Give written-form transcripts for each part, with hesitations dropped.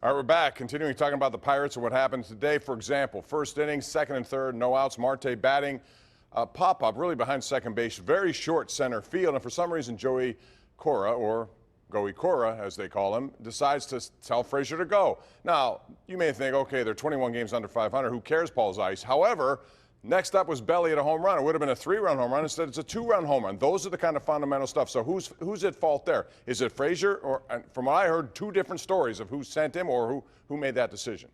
All right, we're back, continuing talking about the Pirates and what happened today. For example, first inning, second and third, no outs. Marte batting, pop-up really behind second base, very short center field. And for some reason, Joey Cora, or Goey Cora, as they call him, decides to tell Frazier to go. Now, you may think, okay, they're 21 games under 500. Who cares, Paul Zeise? However, next up was Belly at a home run. It would have been a 3-run home run. Instead, it's a 2-run home run. Those are the kind of fundamental stuff. So who's at fault there? Is it Frazier? Or, from what I heard, two different stories of who sent him or who made that decision.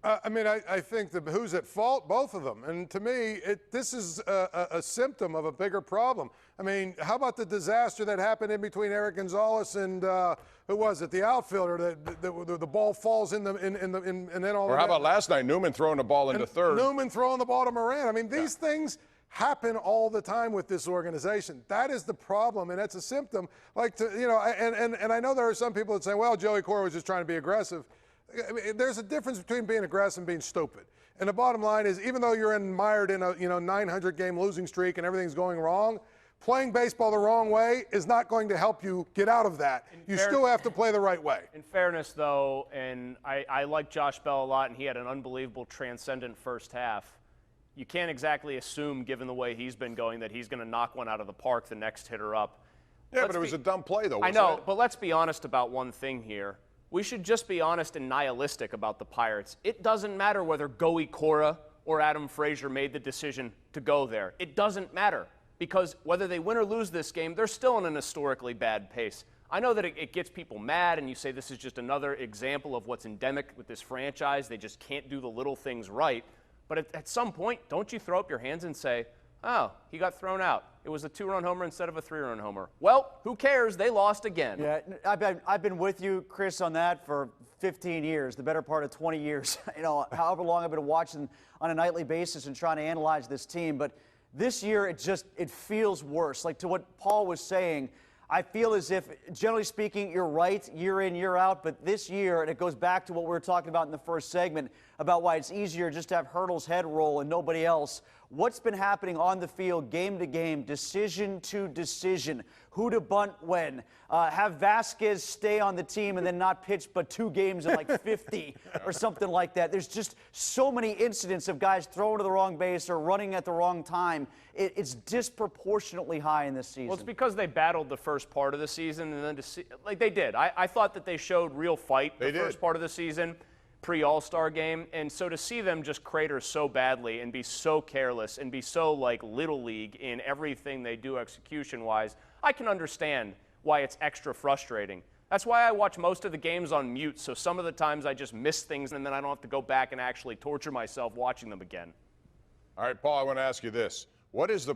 I think who's at fault? Both of them. And to me, this is a symptom of a bigger problem. I mean, how about the disaster that happened in between Eric Gonzalez and who was it? The outfielder. The ball falls in and then all. Or how about last night, Newman throwing the ball into third? Newman throwing the ball to Moran. I mean, these things happen all the time with this organization. That is the problem, and that's a symptom. And I know there are some people that say, well, Joey Cora was just trying to be aggressive. I mean, there's a difference between being aggressive and being stupid. And the bottom line is, even though you're mired in a 900-game losing streak and everything's going wrong, playing baseball the wrong way is not going to help you get out of that. You still have to play the right way. In fairness, though, and I like Josh Bell a lot, and he had an unbelievable transcendent first half. You can't exactly assume, given the way he's been going, that he's going to knock one out of the park the next hitter up. Yeah, but it was a dumb play, though, wasn't I know, it? but let's be honest about one thing here. We should just be honest and nihilistic about the Pirates. It doesn't matter whether Goey Cora or Adam Frazier made the decision to go there. It doesn't matter, because whether they win or lose this game, they're still in an historically bad pace. I know that it gets people mad, and you say this is just another example of what's endemic with this franchise. They just can't do the little things right. But at some point, don't you throw up your hands and say, oh, he got thrown out. It was a 2-run homer instead of a 3-run homer. Well, who cares? They lost again. Yeah, I've been with you, Chris, on that for 15 years, the better part of 20 years. However long I've been watching on a nightly basis and trying to analyze this team. But this year, it feels worse. Like, to what Paul was saying, I feel as if, generally speaking, you're right year in, year out. But this year, and it goes back to what we were talking about in the first segment about why it's easier just to have Hurdle's head roll and nobody else. What's been happening on the field, game to game, decision to decision, who to bunt when, have Vasquez stay on the team and then not pitch but 2 games in like 50 or something like that. There's just so many incidents of guys throwing to the wrong base or running at the wrong time. It's disproportionately high in this season. Well, it's because they battled the first part of the season, and then like they did. I thought that they showed real fight the first part of the season, pre-All-Star game, and so to see them just crater so badly and be so careless and be so like Little League in everything they do execution-wise, I can understand why it's extra frustrating. That's why I watch most of the games on mute, so some of the times I just miss things and then I don't have to go back and actually torture myself watching them again. All right, Paul, I want to ask you this. What is the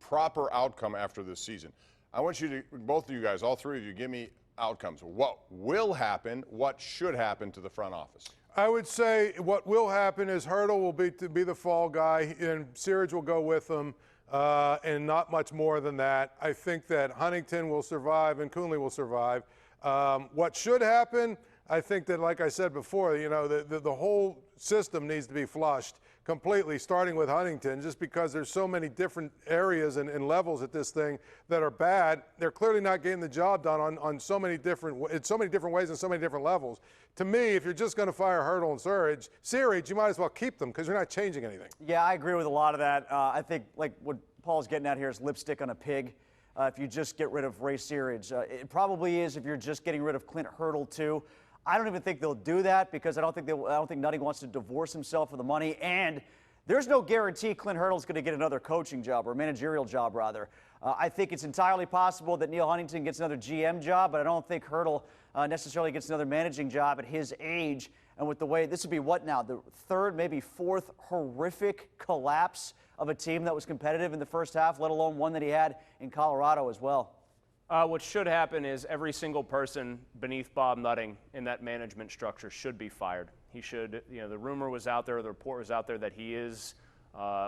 proper outcome after this season? I want you to, both of you guys, all three of you, give me outcomes. What will happen? What should happen to the front office? I would say what will happen is Hurdle will be the fall guy, and Searage will go with him, and not much more than that. I think that Huntington will survive and Coonley will survive. What should happen? I think that, like I said before, the whole system needs to be flushed completely, starting with Huntington, just because there's so many different areas and levels at this thing that are bad. They're clearly not getting the job done on so many different ways and so many different levels. To me, if you're just going to fire Hurdle and Searage, you might as well keep them because you're not changing anything. Yeah, I agree with a lot of that. I think like what Paul's getting at here is lipstick on a pig. If you just get rid of Ray Searage, it probably is if you're just getting rid of Clint Hurdle too. I don't even think they'll do that because I don't think Nutting wants to divorce himself for the money, and there's no guarantee Clint Hurdle's going to get another coaching job or a managerial job, rather. I think it's entirely possible that Neil Huntington gets another GM job, but I don't think Hurdle necessarily gets another managing job at his age. And with the way this would be what now, the third, maybe fourth horrific collapse of a team that was competitive in the first half, let alone one that he had in Colorado as well. What should happen is every single person beneath Bob Nutting in that management structure should be fired. He should, the rumor was out there, the report was out there that he is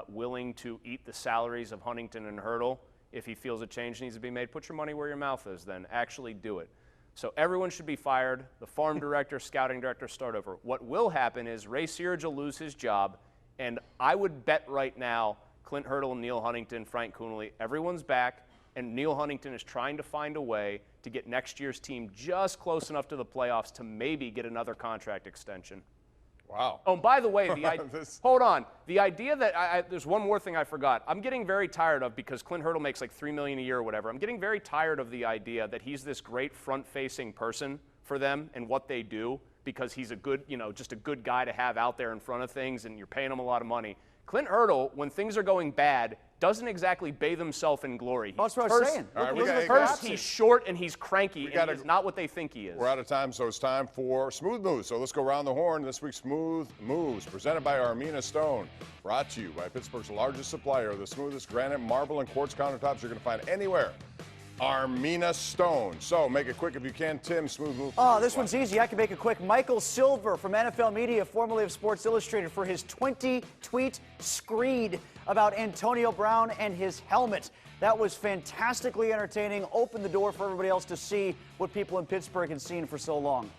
willing to eat the salaries of Huntington and Hurdle. If he feels a change needs to be made, put your money where your mouth is then. Actually do it. So everyone should be fired. The farm director, scouting director, start over. What will happen is Ray Searage will lose his job, and I would bet right now Clint Hurdle, Neil Huntington, Frank Coonley, everyone's back. and Neil Huntington is trying to find a way to get next year's team just close enough to the playoffs to maybe get another contract extension. Wow. Oh, and by the way, hold on. The idea that there's one more thing I forgot. I'm getting very tired of, because Clint Hurdle makes like $3 million a year or whatever. I'm getting very tired of the idea that he's this great front-facing person for them and what they do, because he's a good, just a good guy to have out there in front of things, and you're paying him a lot of money. Clint Hurdle, when things are going bad, doesn't exactly bathe himself in glory. That's what I was saying. All right, First, he's short and he's cranky, and he's not what they think he is. We're out of time, so it's time for Smooth Moves. So let's go around the horn. This week's Smooth Moves, presented by Armina Stone, brought to you by Pittsburgh's largest supplier of the smoothest granite, marble, and quartz countertops you're going to find anywhere. Armina Stone. So make it quick if you can. Tim, smooth move. Oh, this one's easy. I can make it quick. Michael Silver from NFL Media, formerly of Sports Illustrated, for his 20-tweet screed about Antonio Brown and his helmet. That was fantastically entertaining. Opened the door for everybody else to see what people in Pittsburgh had seen for so long.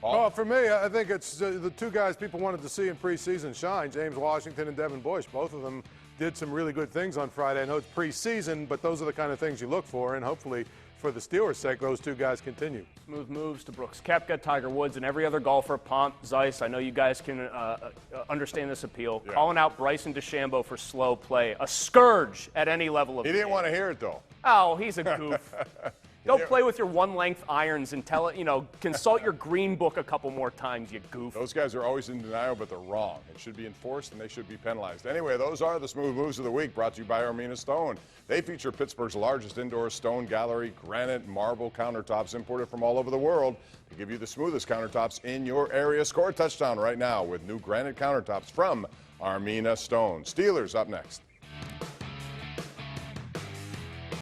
Oh, for me, I think it's the two guys people wanted to see in preseason shine, James Washington and Devin Bush. Both of them did some really good things on Friday. I know it's preseason, but those are the kind of things you look for, and hopefully, for the Steelers' sake, those two guys continue. Smooth moves to Brooks Koepka, Tiger Woods, and every other golfer. Pomp, Zeise, I know you guys can understand this appeal. Yeah. Calling out Bryson DeChambeau for slow play. A scourge at any level of He didn't want to hear it, though. Oh, he's a goof. Go play with your one-length irons and tell it, consult your green book a couple more times, you goof. Those guys are always in denial, but they're wrong. It should be enforced, and they should be penalized. Anyway, those are the Smooth Moves of the week, brought to you by Armina Stone. They feature Pittsburgh's largest indoor stone gallery, granite, marble countertops imported from all over the world to give you the smoothest countertops in your area. Score a touchdown right now with new granite countertops from Armina Stone. Steelers up next.